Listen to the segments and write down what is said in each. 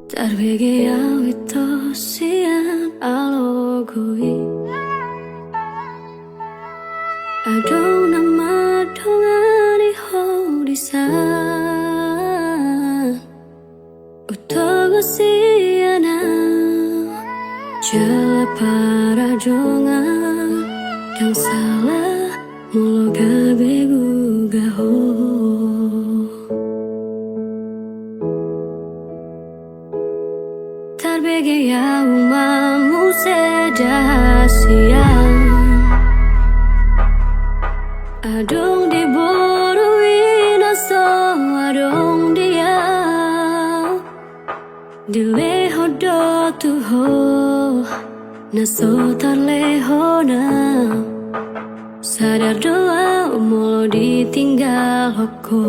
Tarbege awito sian alogoi Adong nama dongani hodisan Utogo siana Jala para jongan Dang salah mulo gabe gugaho Tarbege ya umamu sedasian Adong di boruin aso adong dia Dileho do tuho Naso tarleho na Sadar doa umulo ditinggal hoko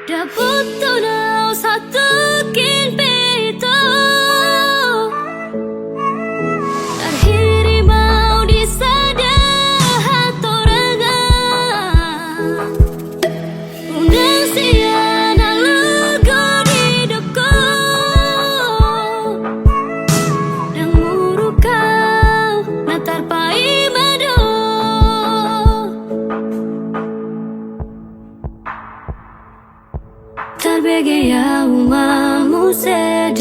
Dapat tunau satu kin pito Terhiri mau disadah hatorangan Undang siana lugo di doko Dan murukau natar pai mado Tarbege ya umamu sedasian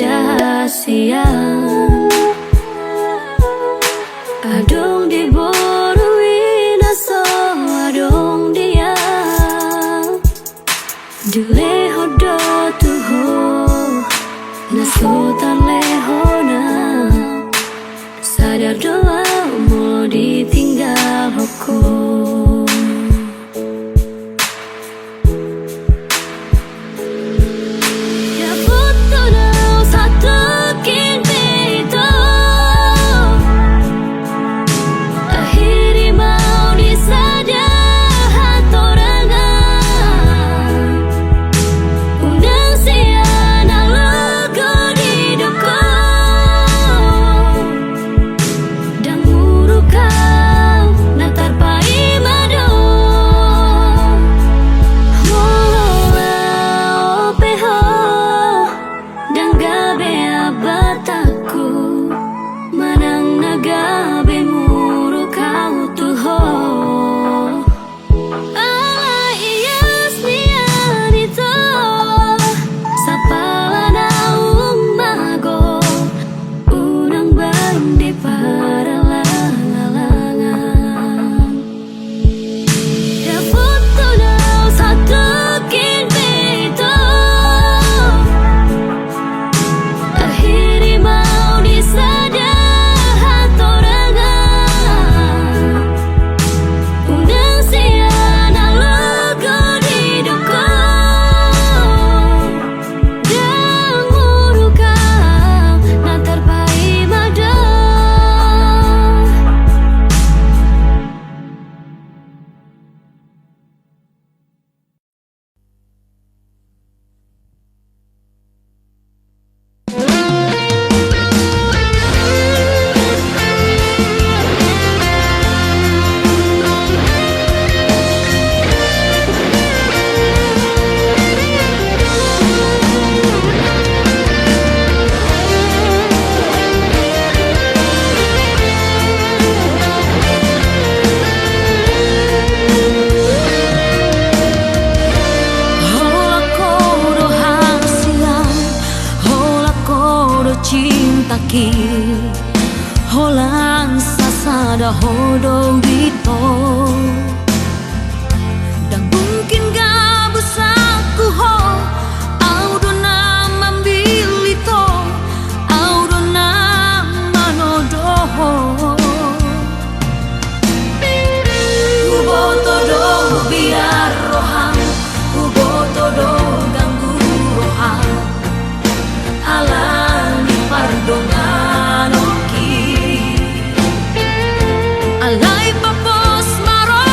Adong di boruin aso adong dia Dileho do tuho Naso tarleho na Sadar doa umulo ditinggal hoko Holan sasada hodong dito Dan mungkin gak busaku ho Audo na mambilito Audo na manodoho Uboto do biar rohan Uboto do ganggu rohan Alani pardongan Alay papos maro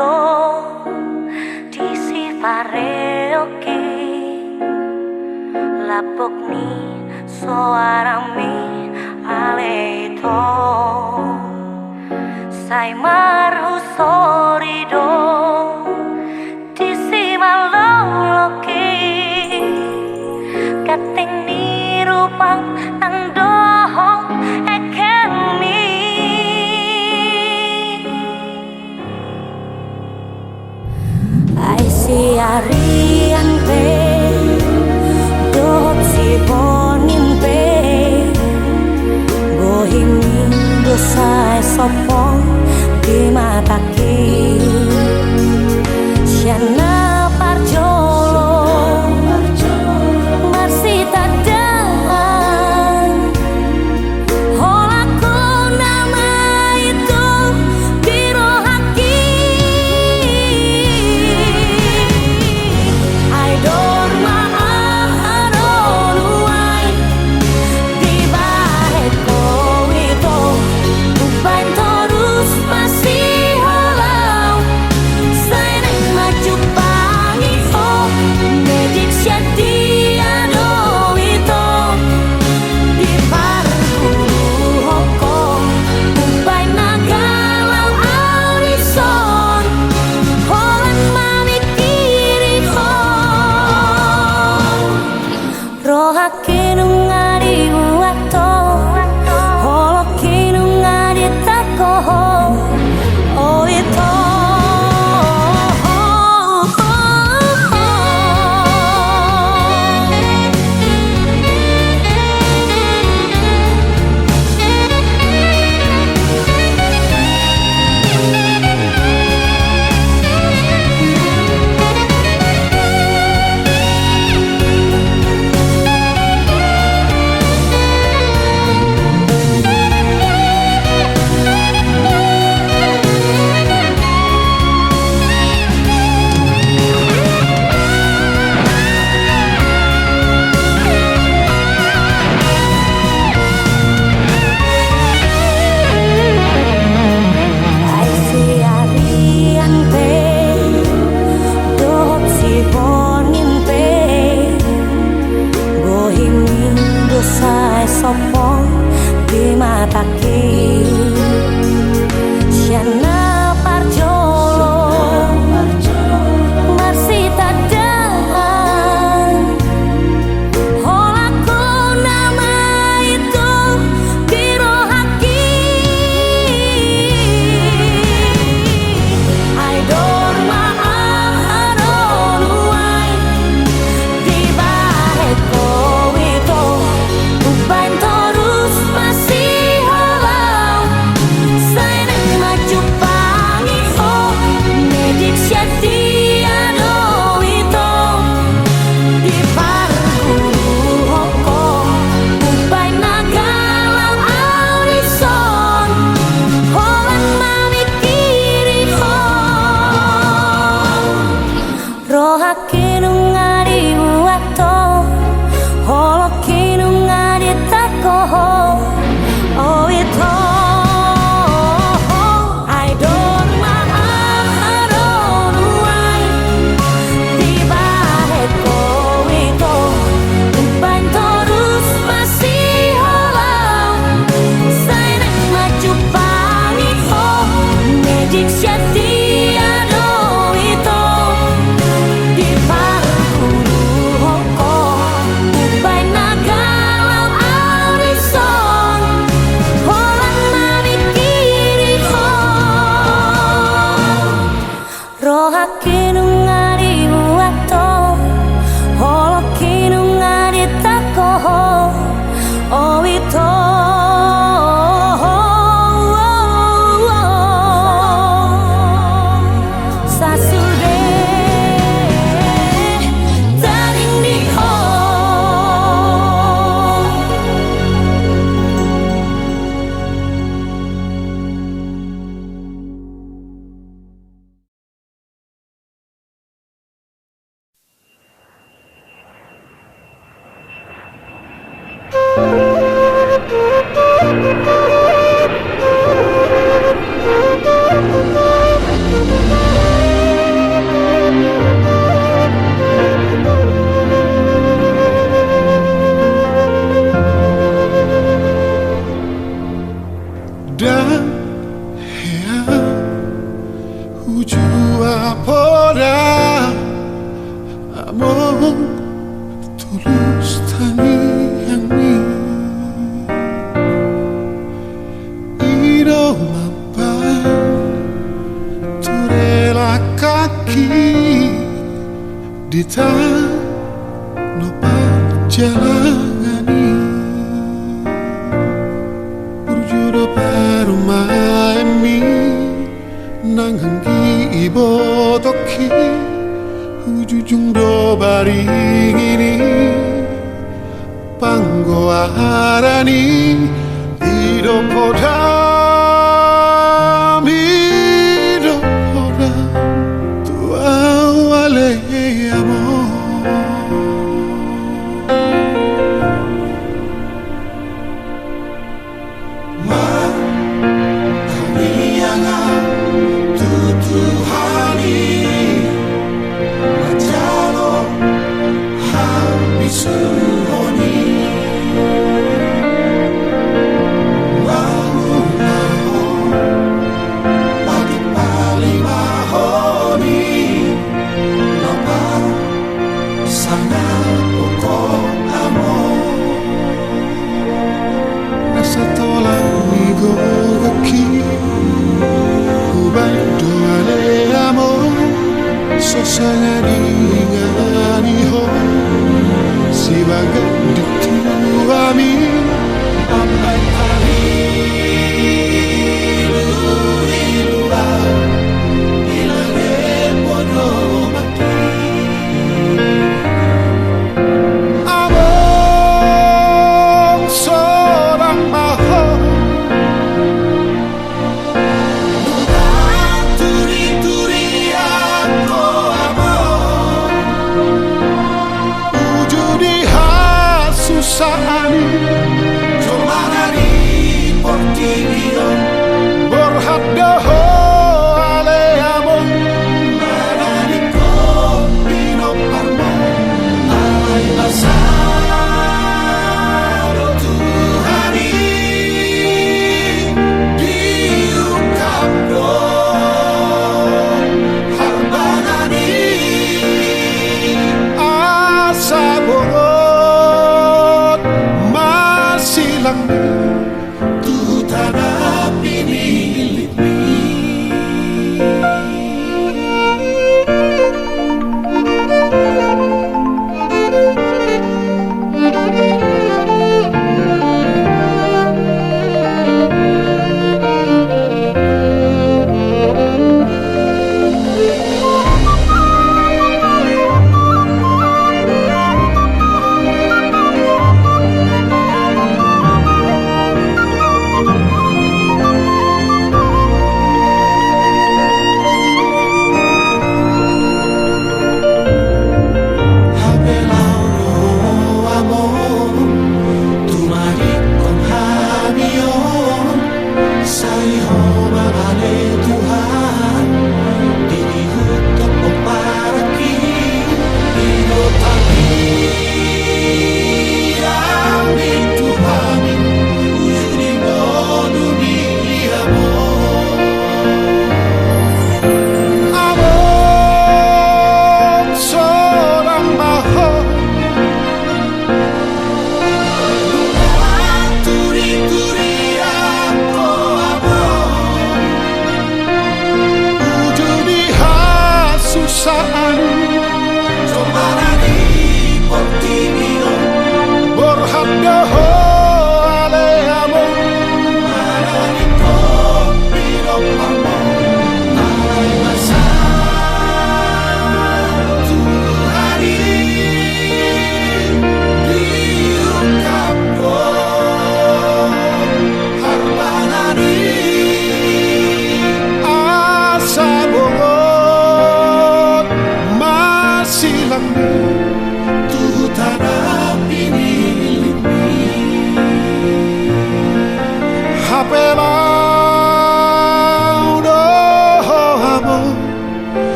do di si pareoke lapok ni soarami aleito sai marhu sorido di si maloloke kating ni rupang andohong ekemi ai si arian pe dot si bonin pe bohimi dosai sopong di mataki Siana parjolo marsita dan holaku nama itu biro haki I don't maaronuai di bahet ko itu uban terus masih halau saya maju pangi oh medik sedia do itu di parku hokong uban nagalau alison holan mamikiri hong rohake nungari buato holoke nungari takoho oh itu sopong di mataki Siana parjolo marsita dan holaku nama itu biro haki I don't maaronuai di bahet ko itu uban terus masih halau ki ujujung do baringini panggo arani ido podam ido podam tua wale amor. Sangat ingani ho si bagai dituami sampai hari lua ilale podo mati abang seorang maho Saani Jomarani Portirio Borhadda ho ale amon Maraniko Pino Parmo Alay Basaro Tuhani Diukapdo Harbanani Asaboro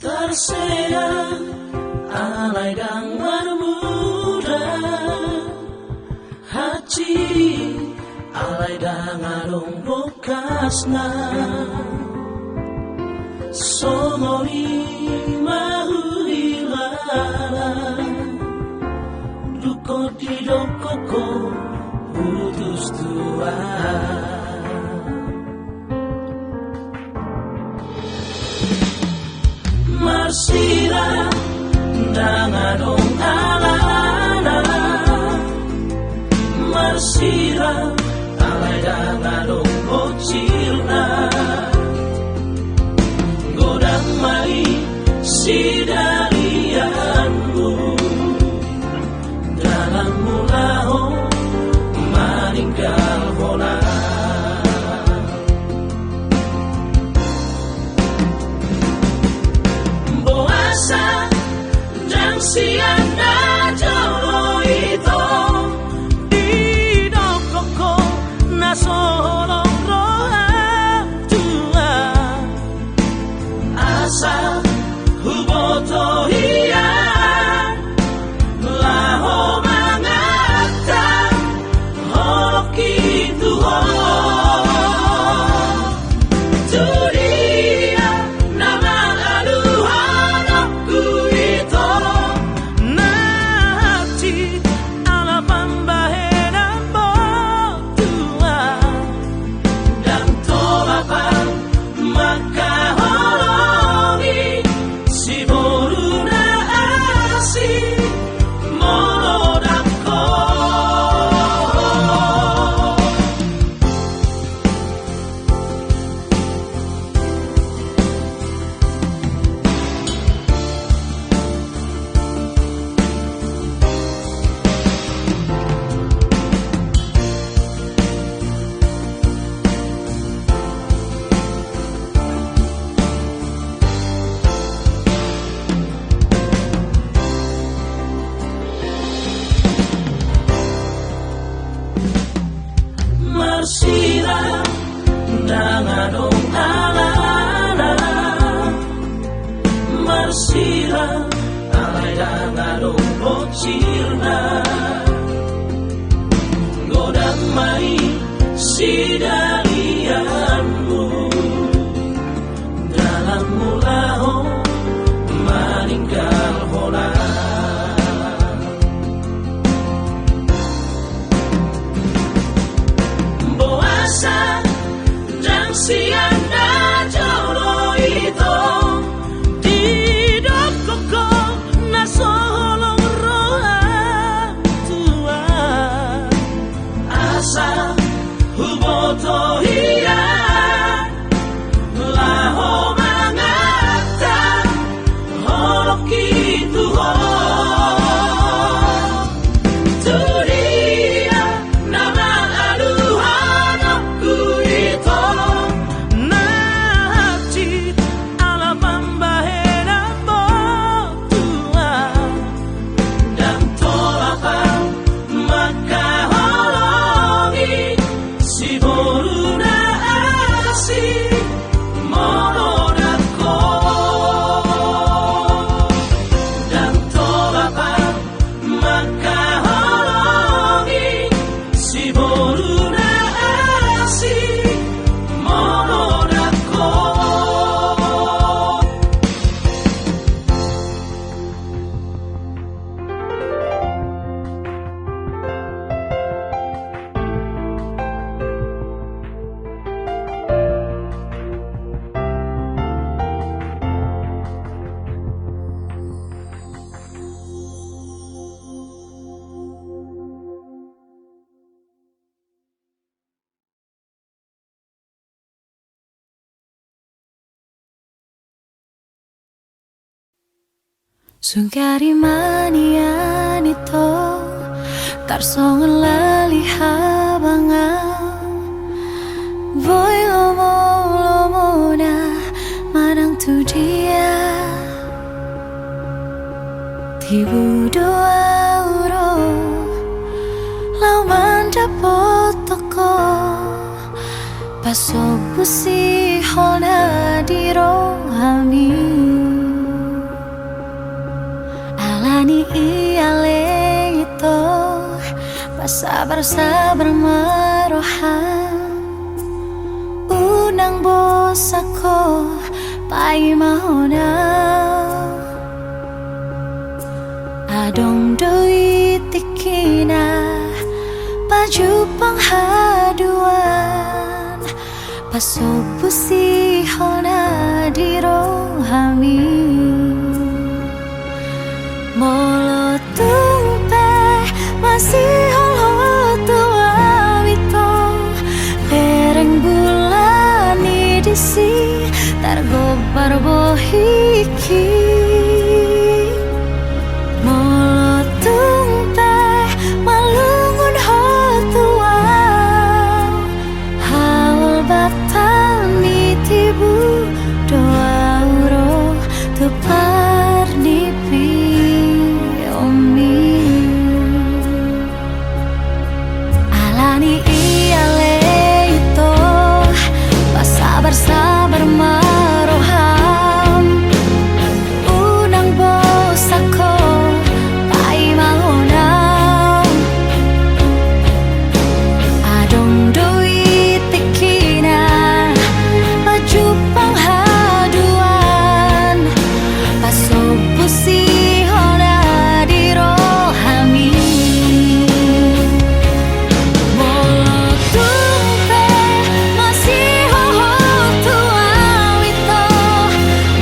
Terseang alai dan bermuda Haji alai dan arung bokasna Songoni mahulilala Duko di dokoko putus tua Marsira dangadong alala Marsira alai dangadong bocilna Godang mai sidarianmu Dalam mulaho maninggal bola dan sianda jolo itu di dokoko nasolong roha tua asal huboto hian laho mangata hoki tuho Marsira dangadong alala Marsira alai dangadong bocilna Godang mai sidarianmu Dalam mulaho maninggal bola dan sianda jolo itu di dokoko nasolong roha tua asal huboto hian laho mangata hoki tuho Sungkari manian itu tarsongan lali habanga Boy lomo na manang tu dia Tibu doa uro lau manda potoko Paso pusi hona di rohami Sabar-sabar marohan Unang bosako pai mahona Adong doi tikina Baju penghaduan Pasobusi hona di rohami Molo tumpe masih holo wito Pereng bulani disi Targobar bohiki Molo tumpe malungun hotua Haul batal mitibu doa uro tupar nipi omi Alani iale itu Sabar-sabar maroham Unang bosako pai mahonam Adong doi tikina Baju penghaduan Pasobusi hona di rohami Molo tumpe masih hoho tua wito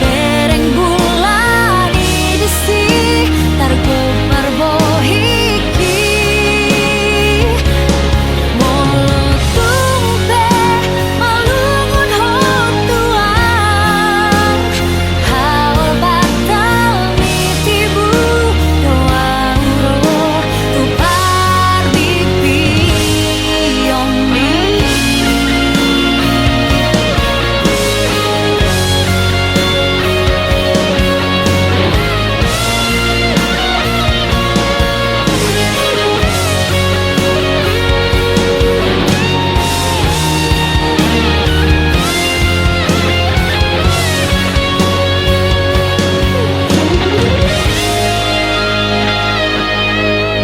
Bereng bulani disi Targobar bohiki Molo tumpe malungun hotua Haul batal mitibu doa uro tupar bibi omi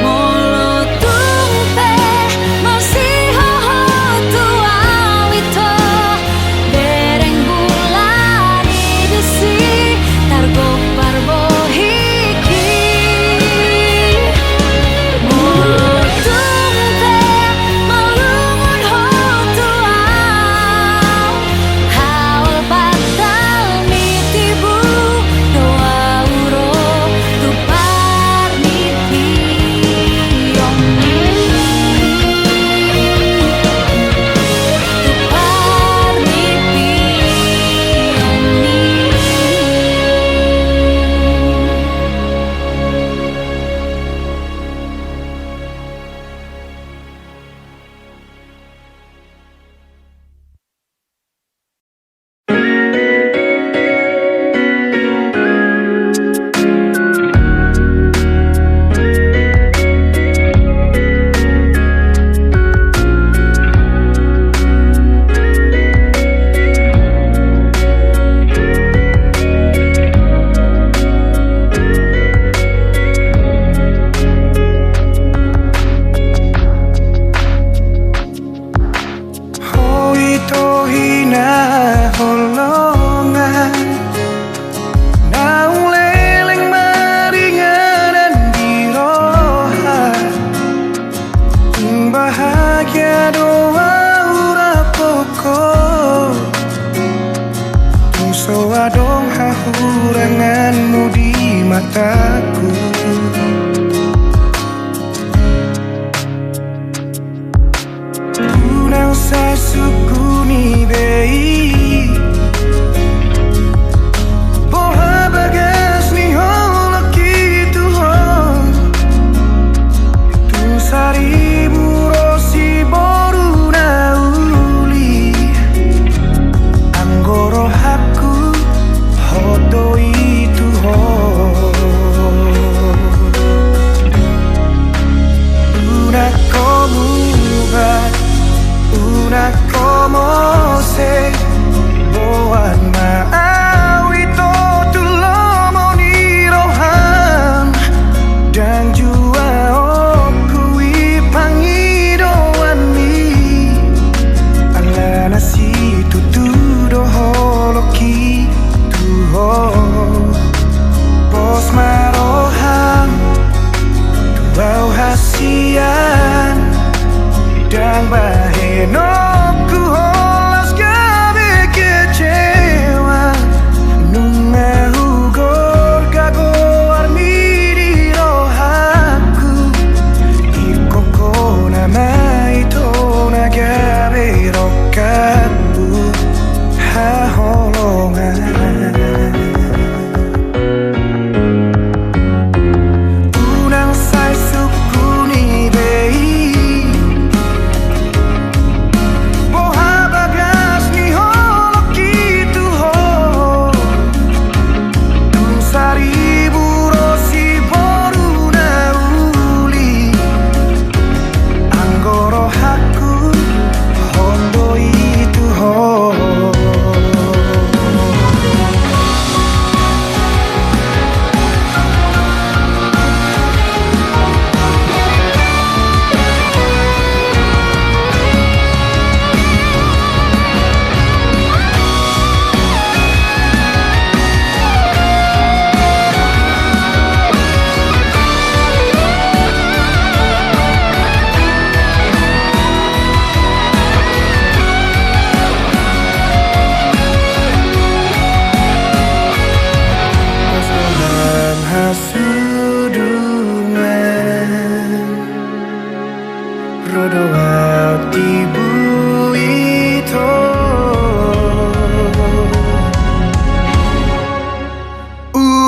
Molo tumpe masih hoho tua wito Bereng bulani disi Targobar bohiki Molo tumpe malungun hotua Haul batal mitibu doa uro tupar nipi omi Tupar nipi omi Hoi tohina holongan Naung leleng maringanan di roha Bahagia doa ura pokok Tungso adong hahuranganmu di mataku Unang sasukuni bei Boha bagas ni holok itu hon Tung saribu rosi boru nauli Anggoro haku hoto itu hon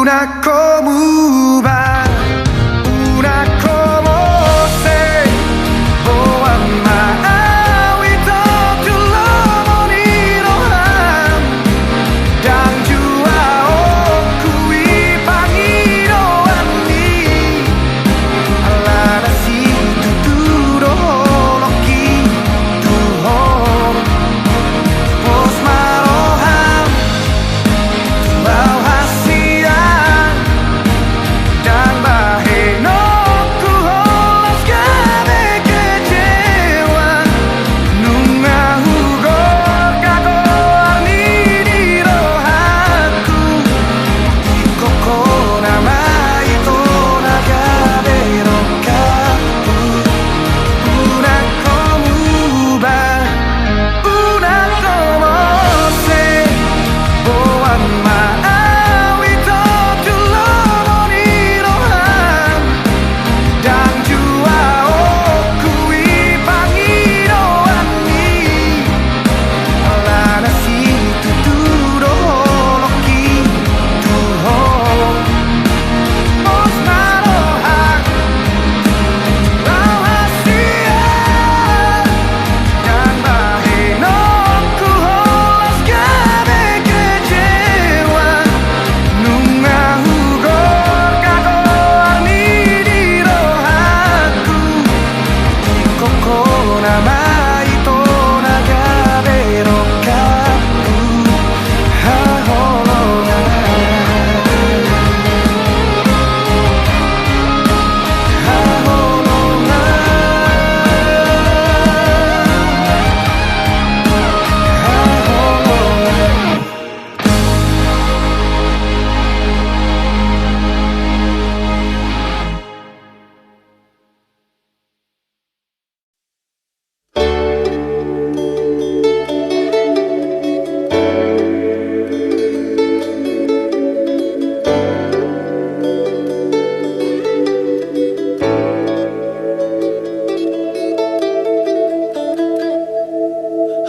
una como va, una como se boama awito tulo moniro ham dan jua okui pangiro ani alana si tuturo loki tuhon pos maroham bau hasian dan baheno ku holas gabe kecewa nunga hugor kagor ni di rohaku ikoko nama ito nagabe rokaku una como ba una como se boan maawito tulo moniro ham dan jua okui pangiro ani alana si tuturo loki tuho pos marohak bau hasian dan baheno ku holas gabe kecewa nunga hugor kagor ni di rohaku ikoko nama ito nagabe rokaku haholongan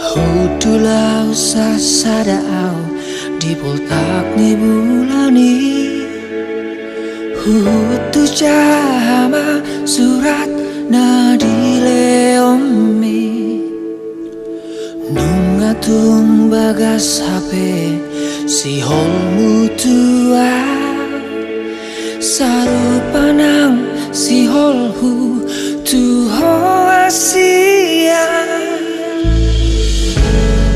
Hutulau sasadao di poltak ni bulani Hutu jama surat nadile ommi Nungatung bagas HP si hol mutua Sarupanang si hol hu tuho asia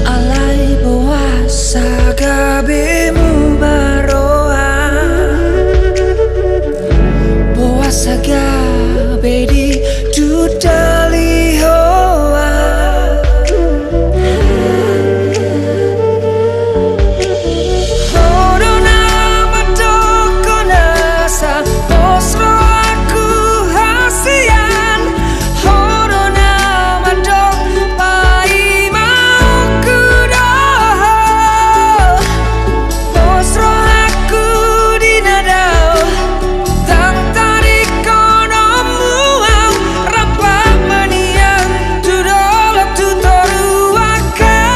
Alai boa sagabe mubaroa Boa sagabe di dudali hoa Hodona matoko nasa posro aku hasian Hodona matok pai mauku doho posro aku di nadau tang tarik kono muau rapak manian tudolak tutoru akasian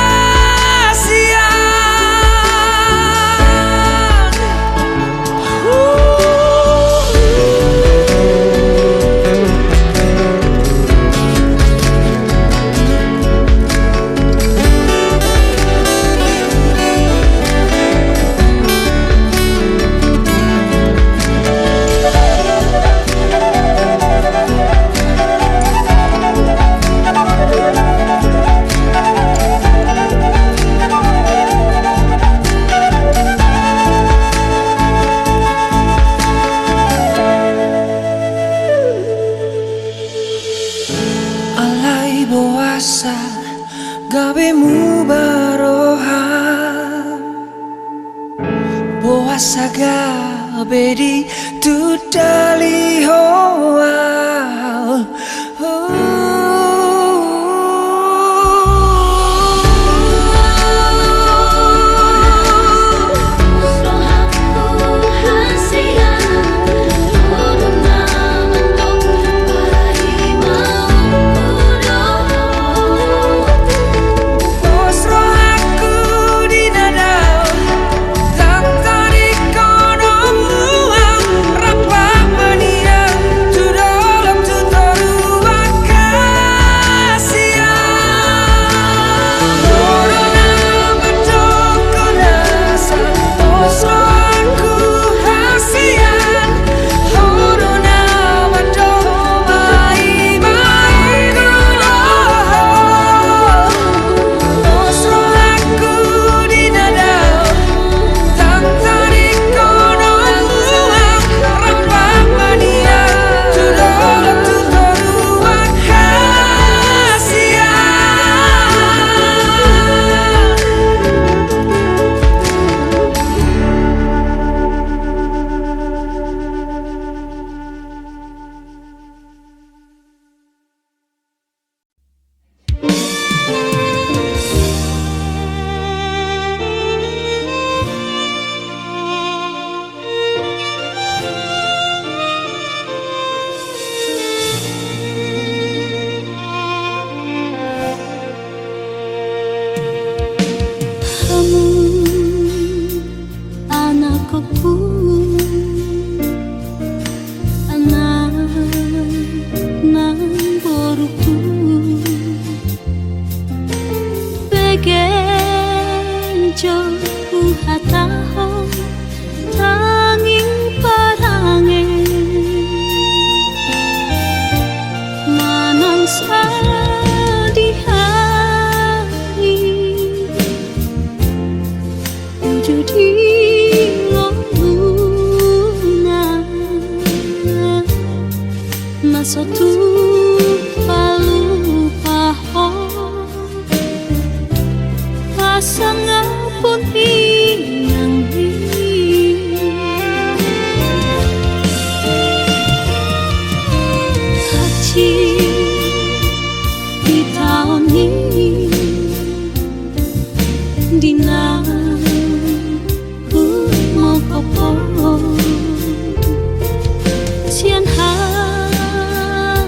Alai boasa gabe mubaroha Boasa gabe di tudali hoa Posro aku di nadau tang tarik kono boruku Anak nang boruku Begenjo uhataho Tanging parange Manangsa di hari Jadi ngomuna Masa tu palu paho Pasang pun inang Haji di tahun ini Dina mau kopo Sian hari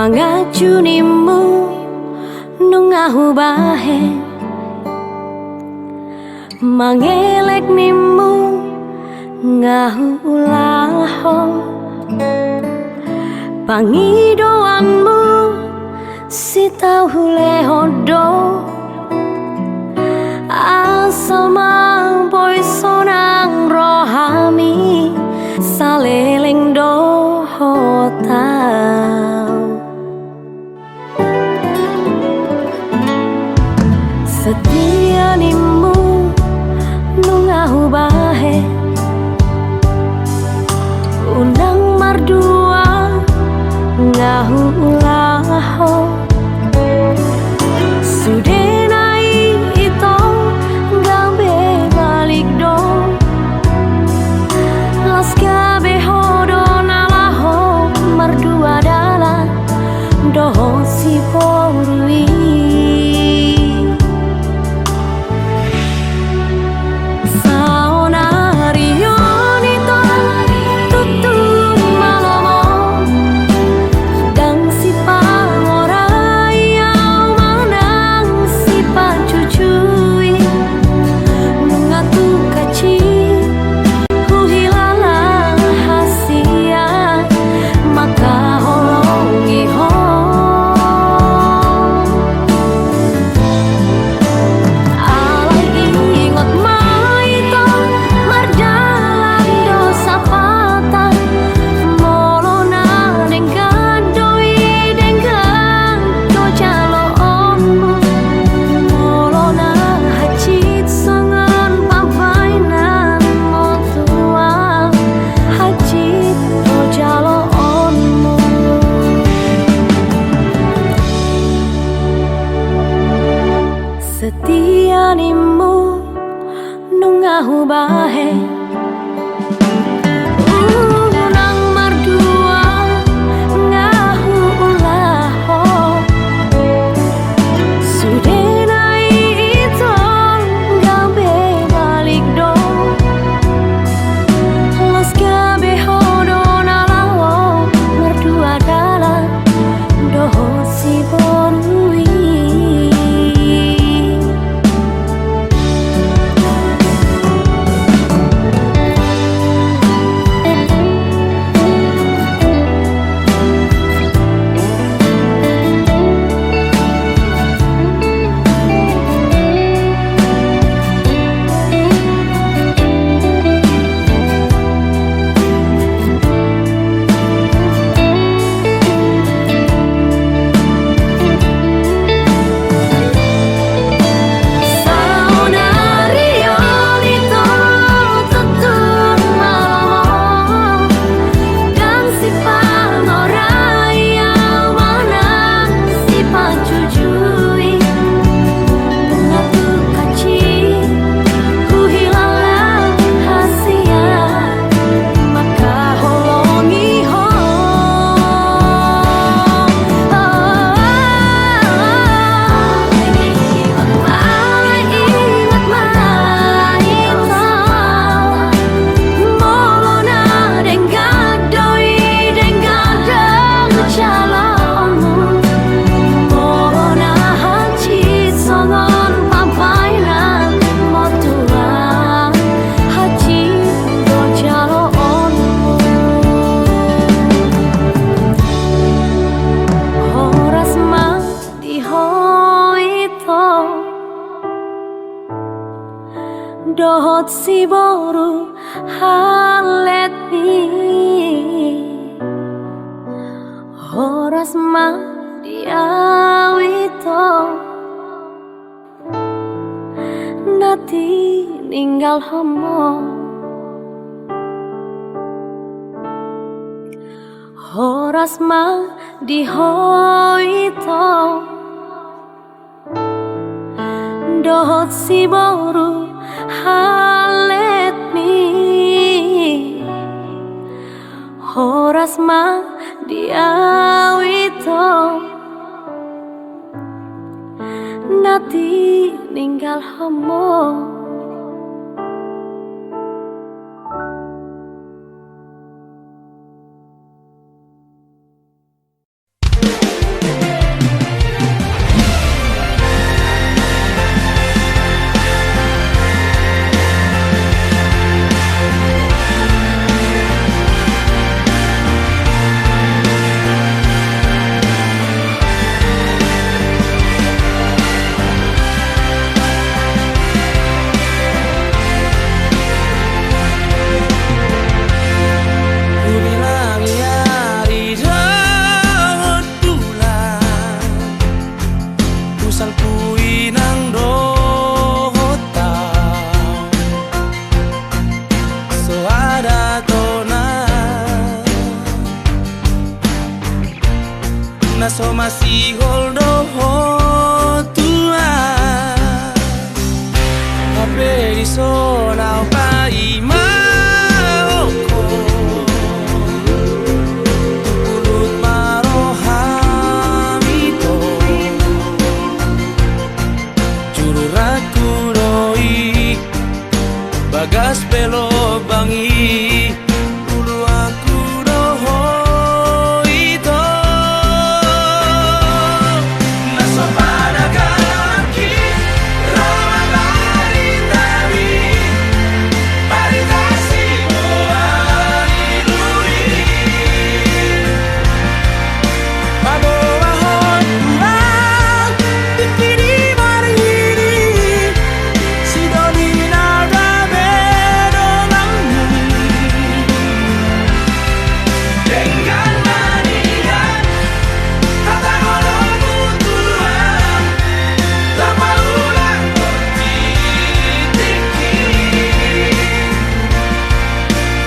mangajunimu nungahu bahe mangelek nimu ngahu ulaho pangidoanmu si tahu lehodo asal mang boy sonang rohami saleleng doho tau setia nimu nungahu bahe undang mardua ngahu ulaho sudenai ito gabe balik do las gabe hodo nalaho mardua dala doho si porui setia nimu nungahu bahe unang mardua ngahu ulaho sudenai ito gabe balik do los gabe hodo nalawo mardua dala doho si borui dohot si boru halet mi horas ma diawito nati ninggal homo horas ma dihoito dohot si boru halet mi horas ma diawito nati ninggal homo so masih holdo tua Hape di so nau pa ima oko Tukulut marohamito Juru raku doi Bagas pelo bangi Ulu aku doho ito Naso panagaki Rama baritami Baritasi buani lui Babawa hon tulang Dikini marhiri Sidoni nada bedonganmu Dengan manian Tata ngolongmu tulang Lama ulang tiki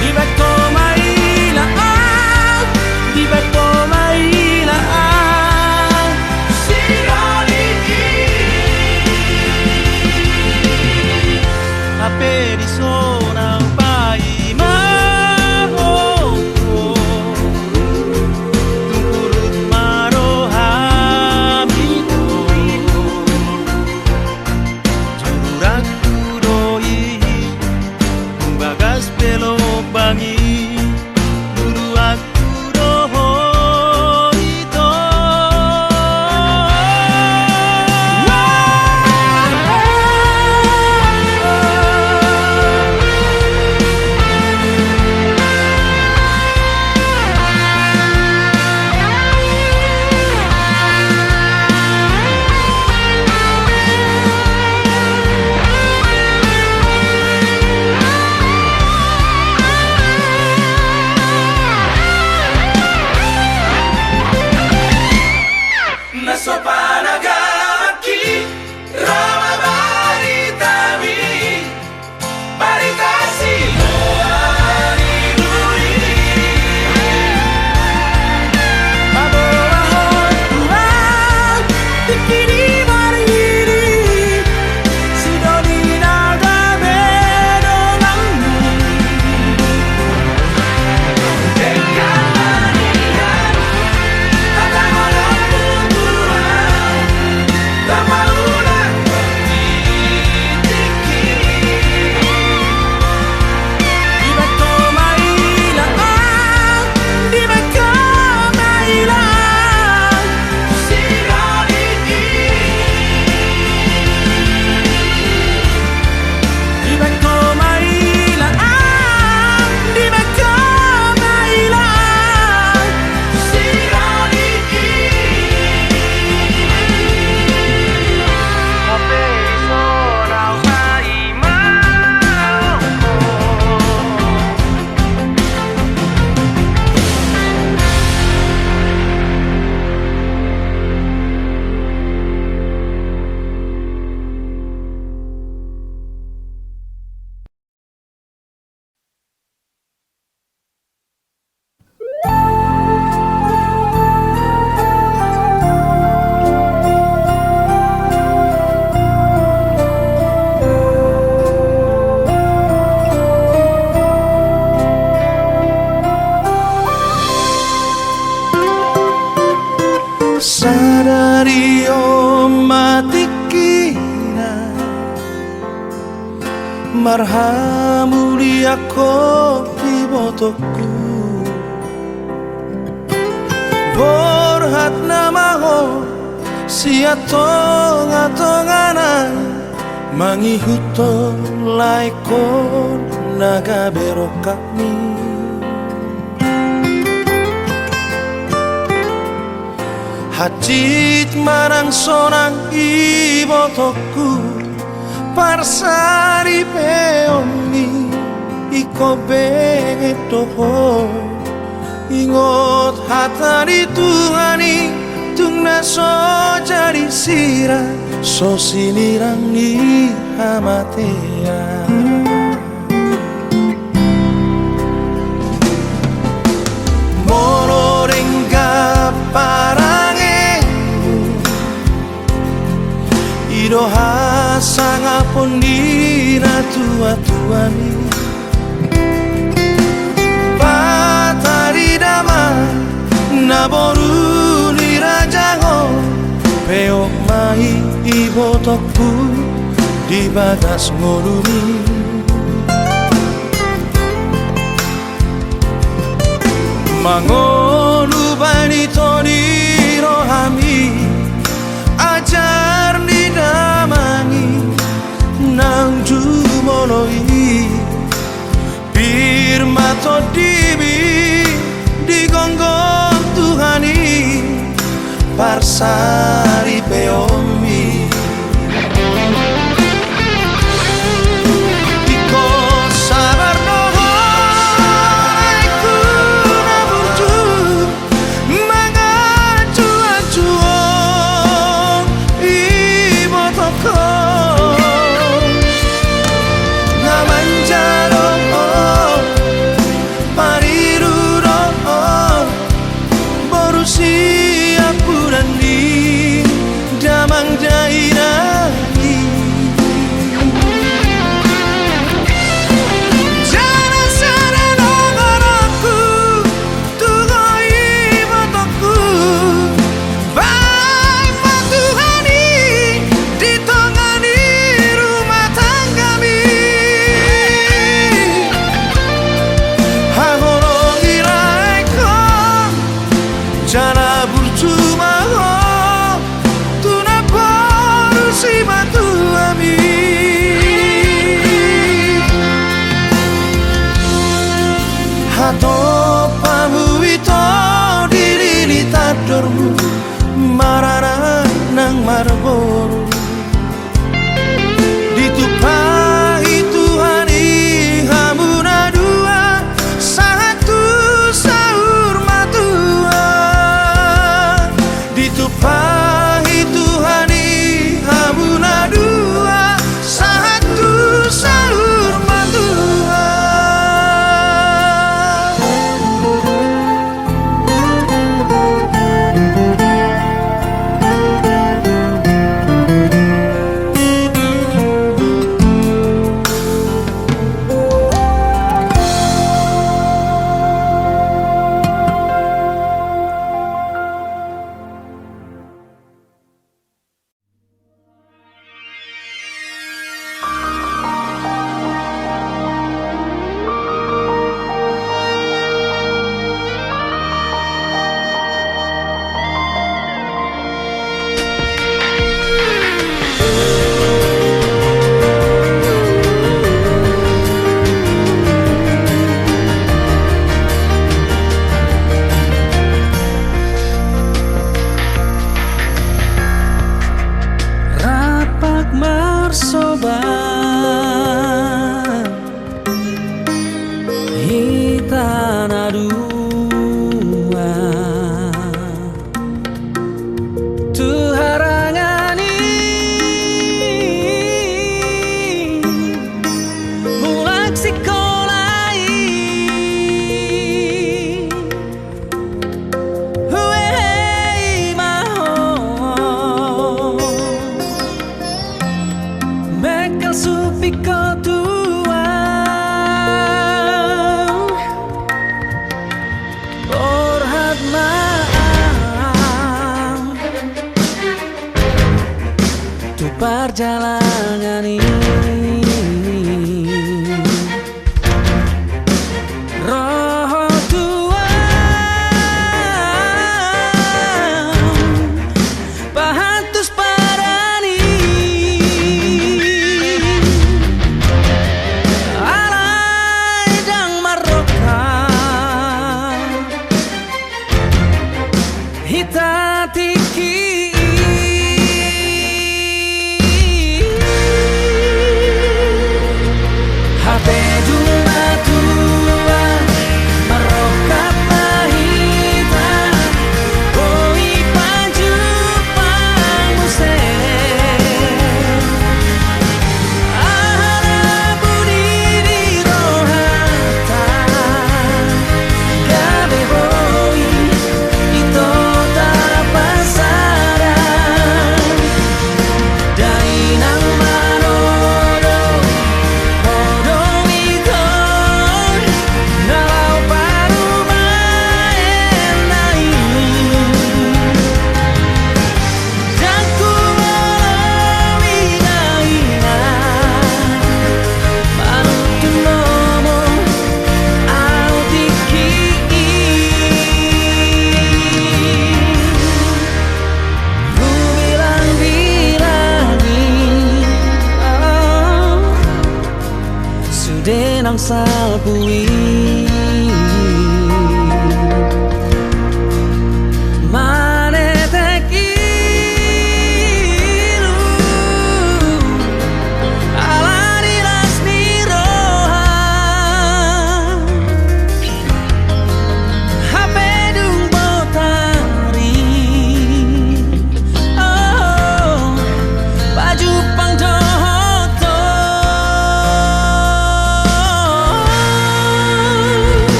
Di beto mailaan Di beto mailaan Sidoni Hape di sonang pai mahoko Tungkurut marohamito Jururak kudoi Bagas pelo bangi Dulu aku doho ito Naso panagaki Rama baritami Baritasi buani lui Babawa hon tulang Dikini marhiri Sidoni nada bedonganmu Dengan manian Tata ngolongmu tulang Lama ulang tiki Di beto mailaan Di beto mailaan Sidoni Di beto mailaan Di beto mailaan Sidoni Hape iso nau pai mahoko Sadari matikina Marhamuli ako ibotoku Borhat namaho Siatonga-tongana Mangihuto laikon Nagabero kami Hajit marang sonang ibotoku Parsari peoni Iko bengetoho Ingot hatari tuhani Tungna so jari sira So sinirang ni hamatea Moro rengga parange pondira tua-tuani Patari dama naboru ni rajango Peok mai ibotokku di batas ngoluni Mangonu bani toni rohami ajar di damani nang jumonoi Birma to dibi di gonggong Tuhani Parsari peomi Iko sabar nohoi kuna burju Mangacuan-cuan ibotoko Ngamanjaro pariruro boru siap purani damang denang salpui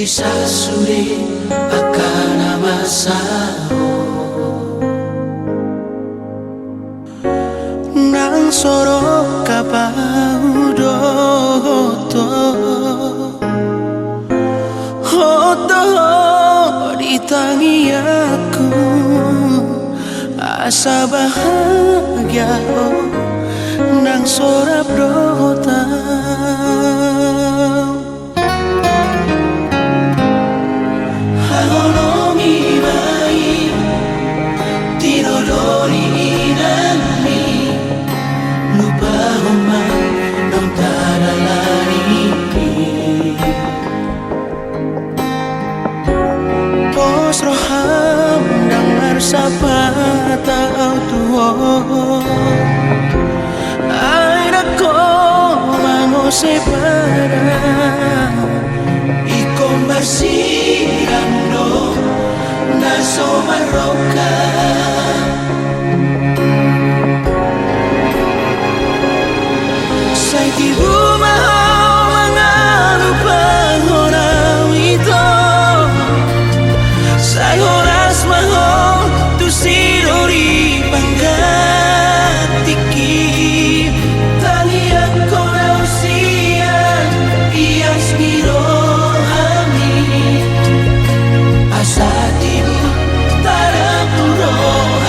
Disasuri akan amasaho nang sorok kapaudo hoto ditangi aku asa bahagia nang sorap brota Sapa tau tuo ai da ko mango separa iko masirando na somaroka sai ti bumao mga lupang orang ito sai oras maho Sirori panggatiki Talian ko na usian Iyas girohami Asatimu tarapuro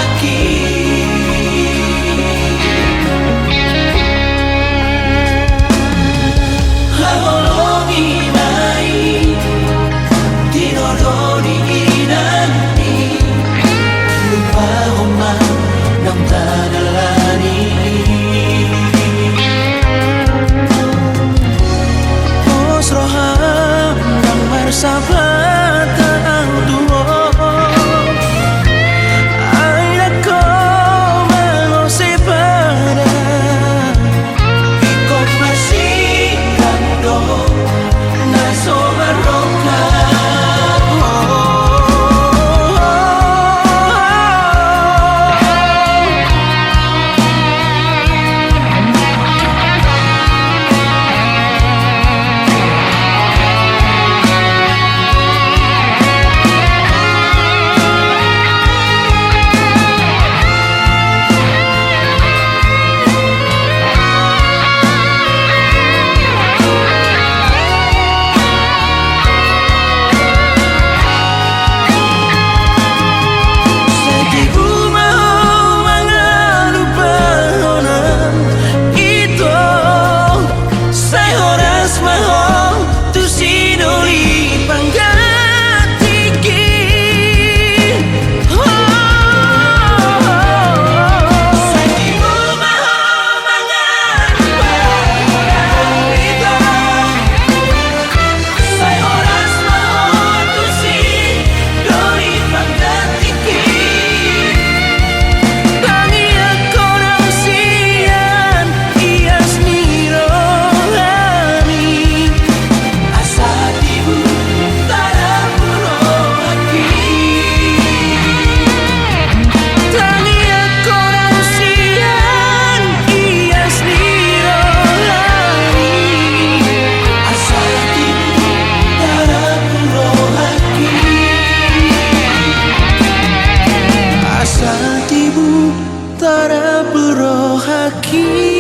Tara puro haki.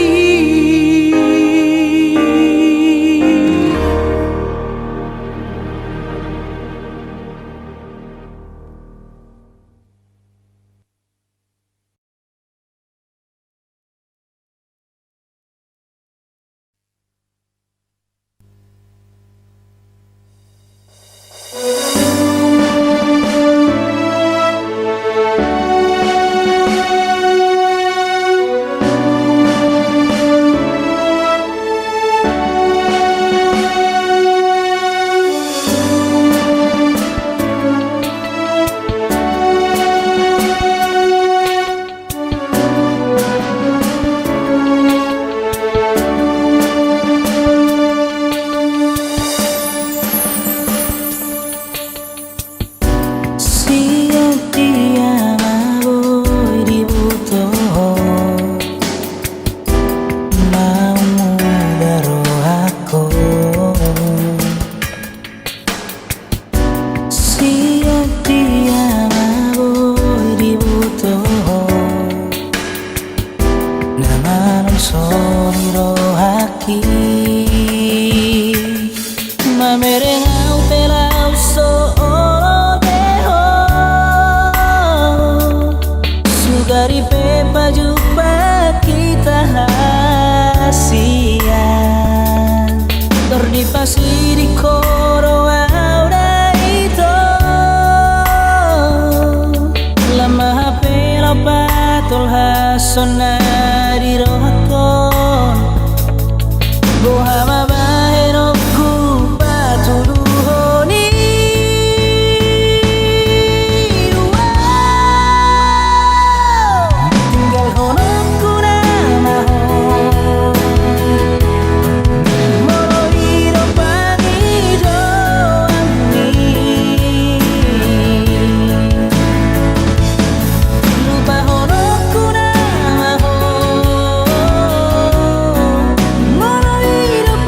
Mono hidup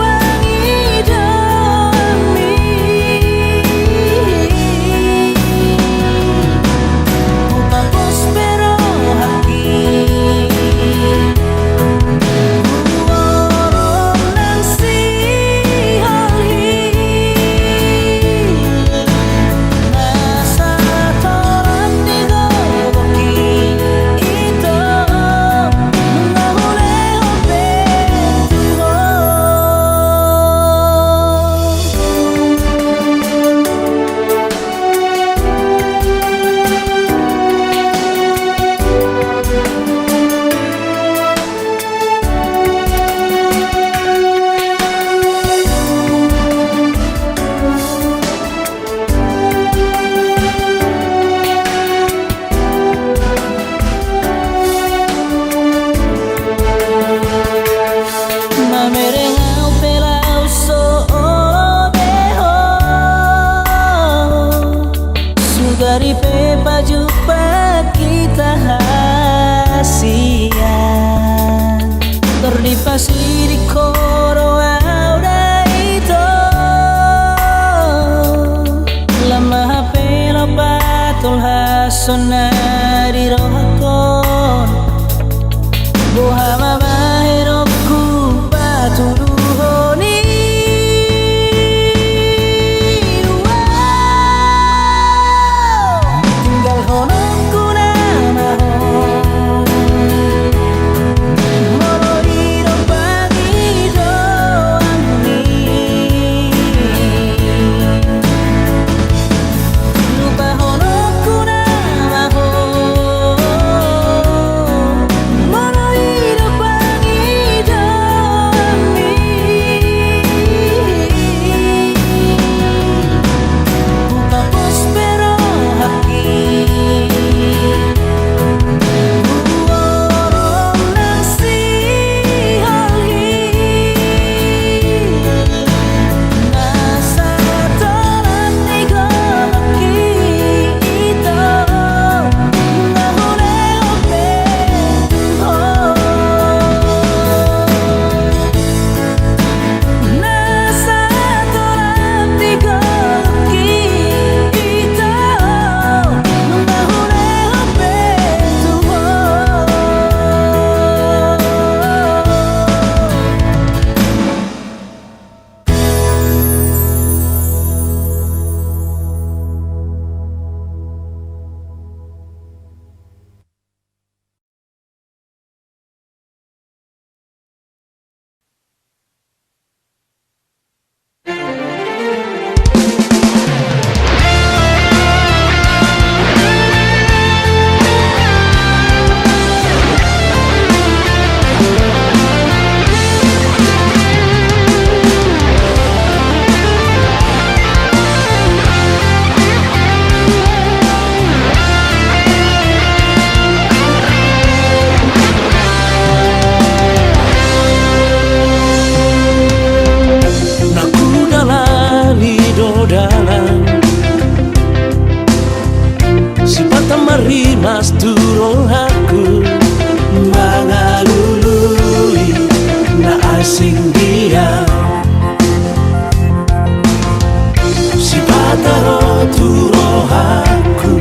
aku mengalului na asing dia si pataro turo aku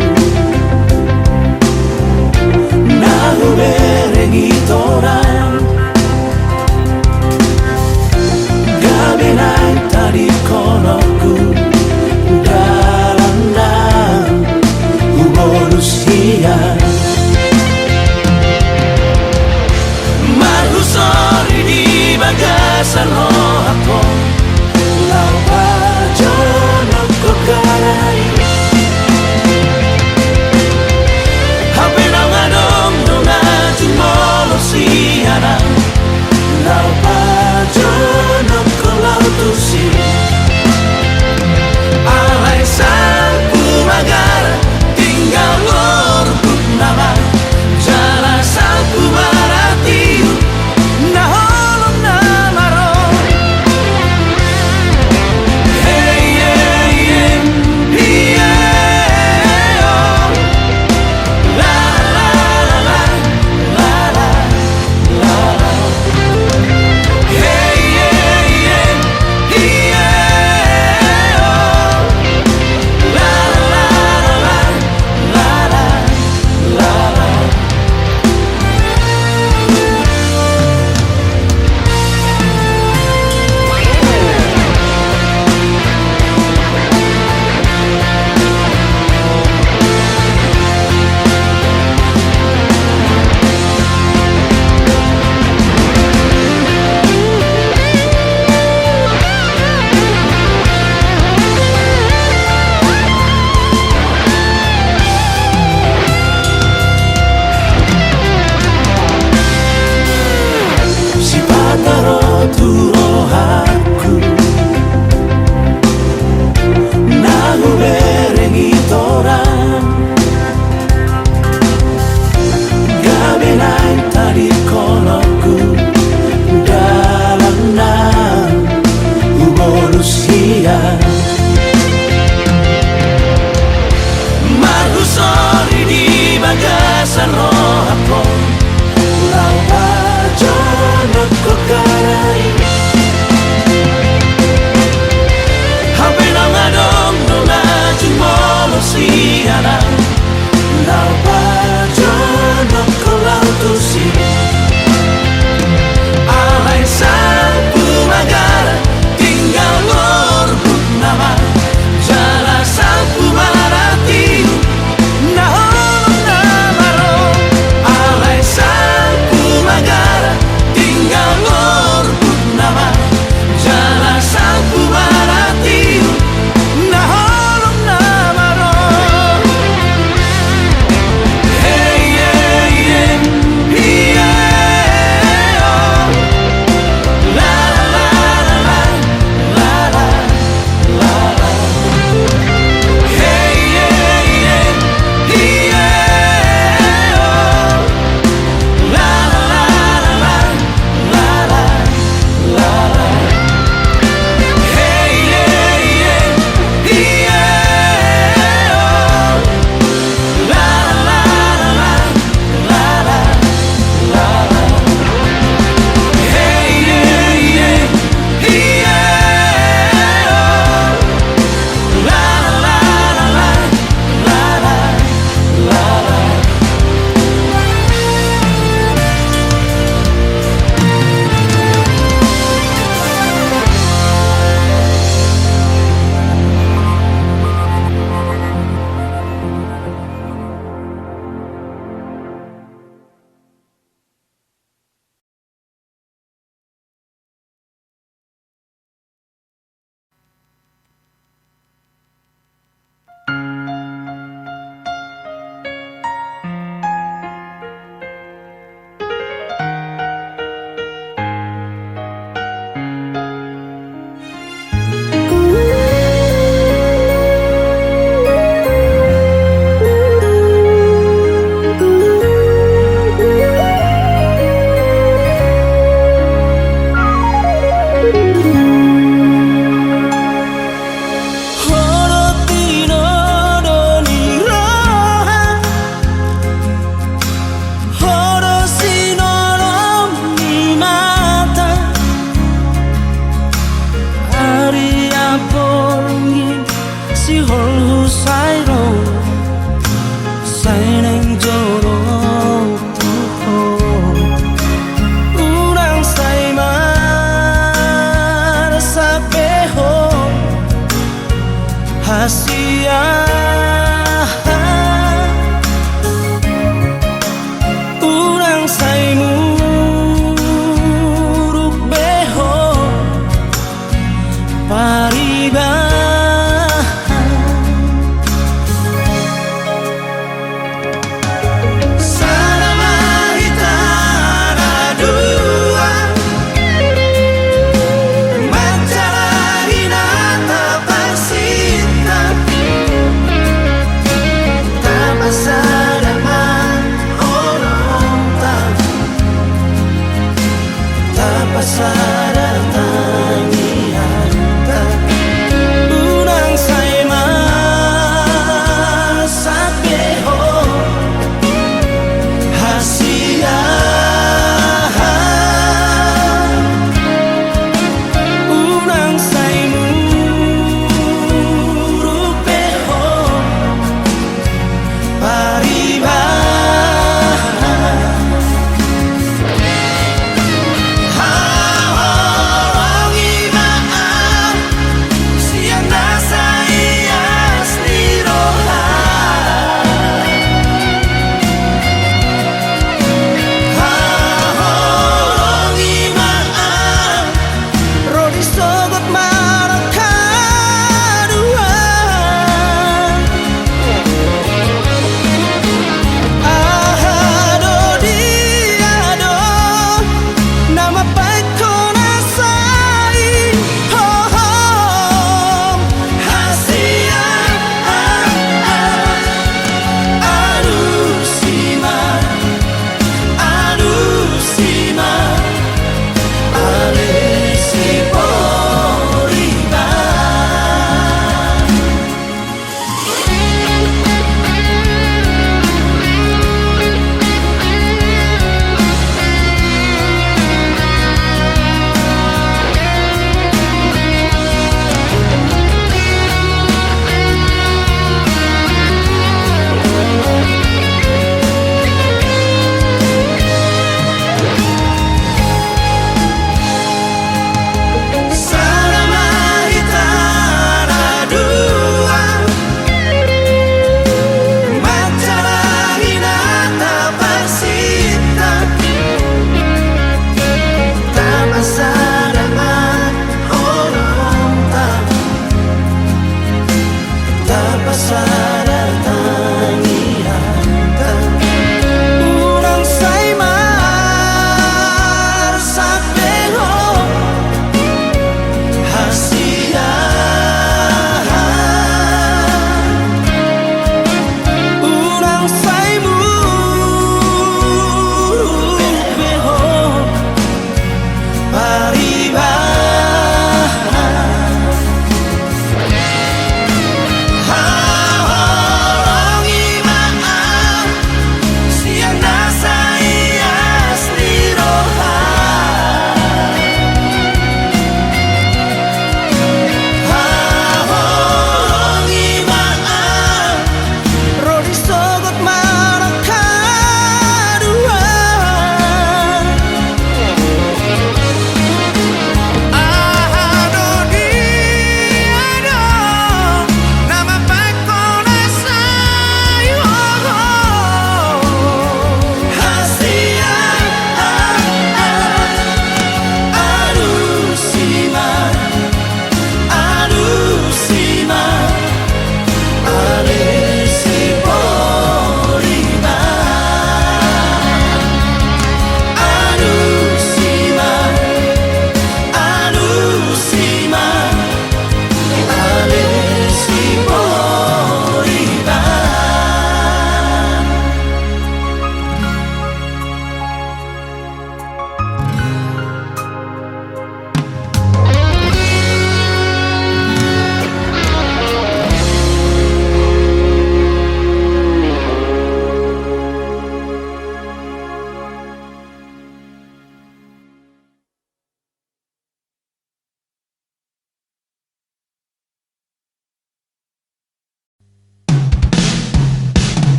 na uberengi torang gabenai tadi konoku dalam manusia Mahusori di bagasan rohako Lau pajono kokarai Hape na ngadong nunga jumolo siana Lau pajono kolau tusi Alay sang pumagara tinggal lorbuk nama jala sang pumarati na holong na maro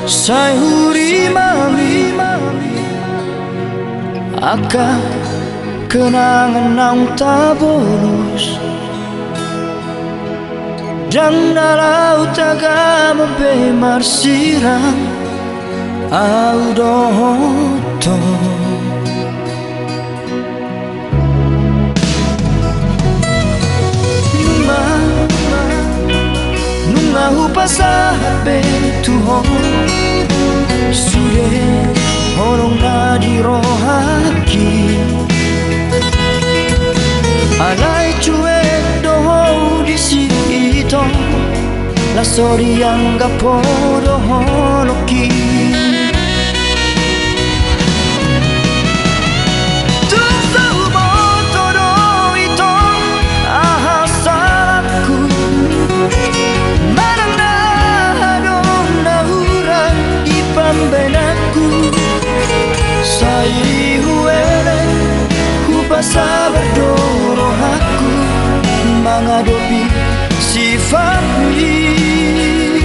Sai huri mami aka kenangan nang tabolos dan dalau taga mabe marsirang au doto nunga hupasahat betuhon sude horong na di rohaki alai cuek doho di sito la sorianga podo honoki Sai huele sabar dorong aku menghadapi sifat ini.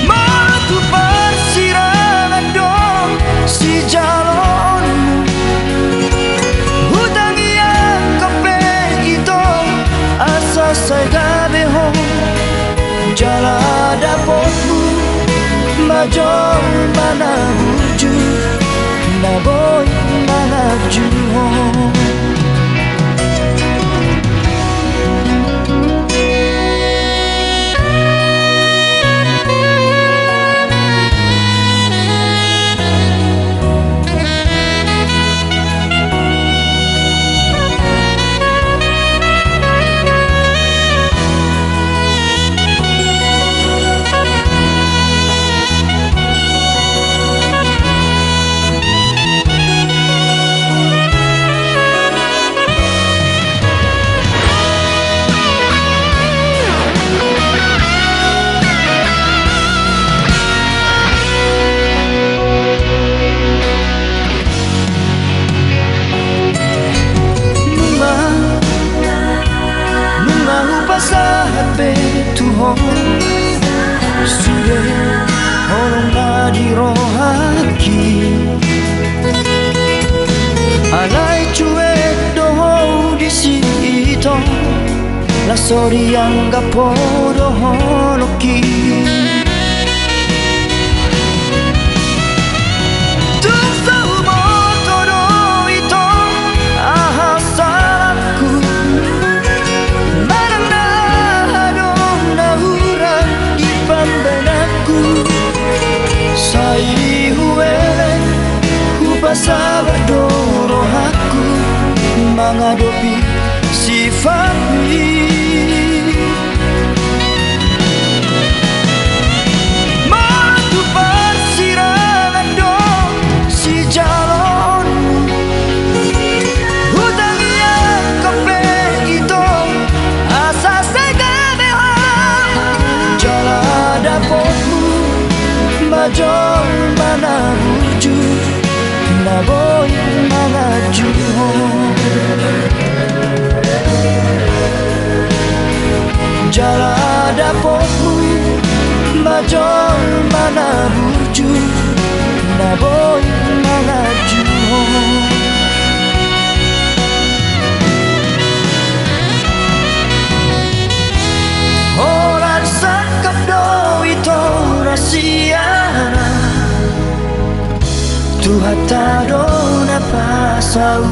Matu persirangan dong si jalonmu, hutang yang kepeng itu asa saya gabehong jala dapotmu majong mana wujud na boy mangaju saat betuhon sudah orang nadi rohaki alai cuek doho di situ la sori yang gapodo honoki sabar dorong aku menghadapi sifat ini. Matu persirangan dong si jalonmu, hutang yang kepeng itu asa segabehong jala dapotmu majong mana wujud na boy mangaju jala dapotmu majong mana wujud na boy mangaju orang sakap do itu rasiana Tuhan tak ada pasal